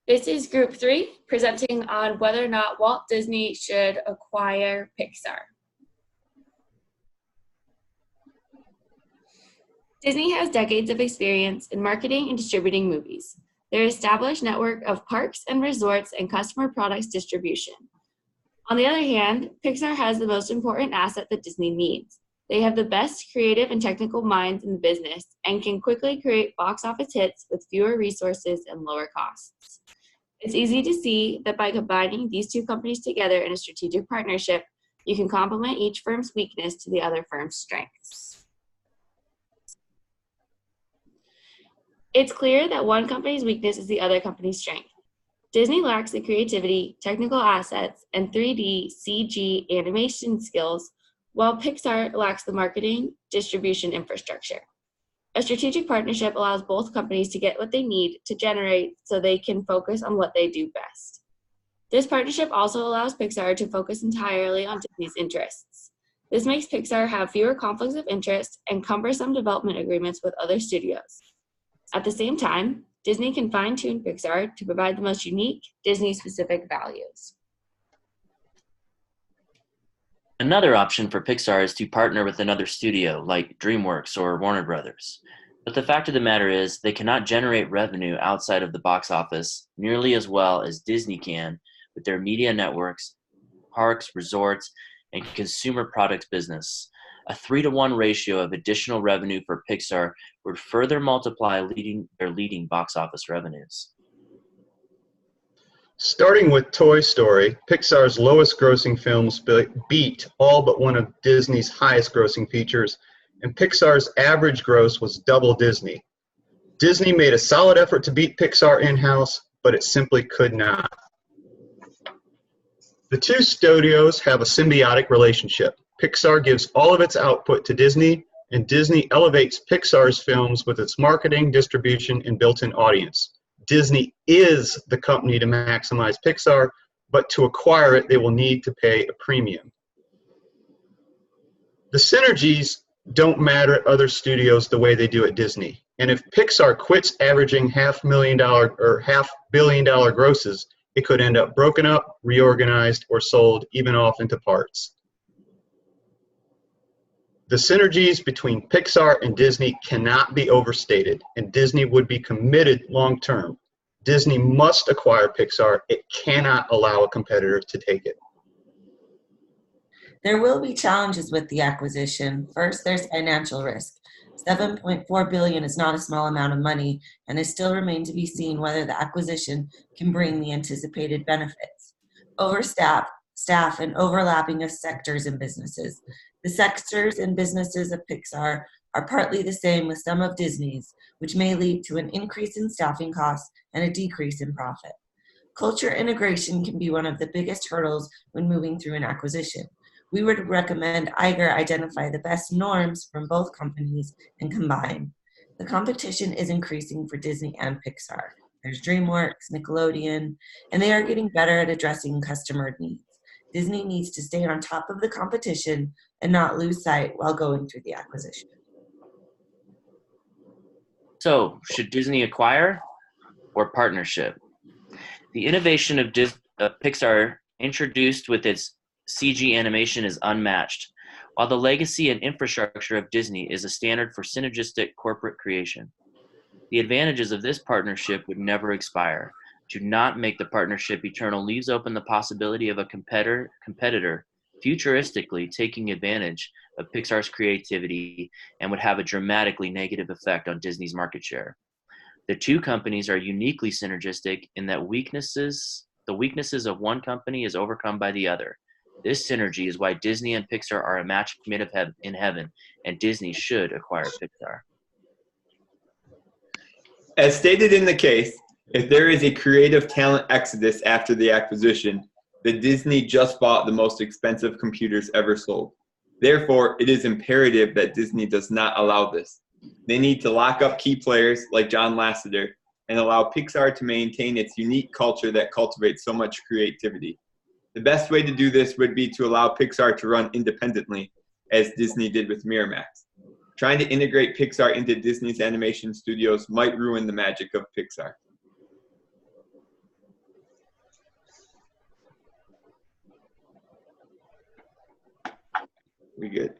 This is Group 3, presenting on whether or not Walt Disney should acquire Pixar. Disney has decades of experience in marketing and distributing movies. Their established network of parks and resorts and customer products distribution. On the other hand, Pixar has the most important asset that Disney needs. They have the best creative and technical minds in the business and can quickly create box office hits with fewer resources and lower costs. It's easy to see that by combining these two companies together in a strategic partnership, you can complement each firm's weakness to the other firm's strengths. It's clear that one company's weakness is the other company's strength. Disney lacks the creativity, technical assets, and 3D CG animation skills, while Pixar lacks the marketing, distribution infrastructure. A strategic partnership allows both companies to get what they need to generate so they can focus on what they do best. This partnership also allows Pixar to focus entirely on Disney's interests. This makes Pixar have fewer conflicts of interest and cumbersome development agreements with other studios. At the same time, Disney can fine-tune Pixar to provide the most unique Disney-specific values. Another option for Pixar is to partner with another studio like DreamWorks or Warner Brothers. But the fact of the matter is, they cannot generate revenue outside of the box office nearly as well as Disney can with their media networks, parks, resorts, and consumer products business. A 3-to-1 ratio of additional revenue for Pixar would further multiply their leading box office revenues. Starting with Toy Story, Pixar's lowest grossing films beat all but one of Disney's highest grossing features, and Pixar's average gross was double Disney. Disney made a solid effort to beat Pixar in-house, but it simply could not. The two studios have a symbiotic relationship. Pixar gives all of its output to Disney, and Disney elevates Pixar's films with its marketing, distribution, and built-in audience. Disney is the company to maximize Pixar, but to acquire it, they will need to pay a premium. The synergies don't matter at other studios the way they do at Disney. And if Pixar quits averaging $500 million grosses, it could end up broken up, reorganized, or sold even off into parts. The synergies between Pixar and Disney cannot be overstated, and Disney would be committed long-term. Disney must acquire Pixar. It cannot allow a competitor to take it. There will be challenges with the acquisition. First, there's financial risk. $7.4 billion is not a small amount of money, and it still remains to be seen whether the acquisition can bring the anticipated benefits. Staff, and overlapping of sectors and businesses. The sectors and businesses of Pixar are partly the same with some of Disney's, which may lead to an increase in staffing costs and a decrease in profit. Culture integration can be one of the biggest hurdles when moving through an acquisition. We would recommend Iger identify the best norms from both companies and combine. The competition is increasing for Disney and Pixar. There's DreamWorks, Nickelodeon, and they are getting better at addressing customer needs. Disney needs to stay on top of the competition and not lose sight while going through the acquisition. So, should Disney acquire or partnership? The innovation of Pixar introduced with its CG animation is unmatched, while the legacy and infrastructure of Disney is a standard for synergistic corporate creation. The advantages of this partnership would never expire. To not make the partnership eternal leaves open the possibility of a competitor futuristically taking advantage of Pixar's creativity and would have a dramatically negative effect on Disney's market share. The two companies are uniquely synergistic in that the weaknesses of one company is overcome by the other. This synergy is why Disney and Pixar are a match made in heaven, and Disney should acquire Pixar. As stated in the case, if there is a creative talent exodus after the acquisition, then Disney just bought the most expensive computers ever sold. Therefore, it is imperative that Disney does not allow this. They need to lock up key players like John Lasseter and allow Pixar to maintain its unique culture that cultivates so much creativity. The best way to do this would be to allow Pixar to run independently, as Disney did with Miramax. Trying to integrate Pixar into Disney's animation studios might ruin the magic of Pixar. We good.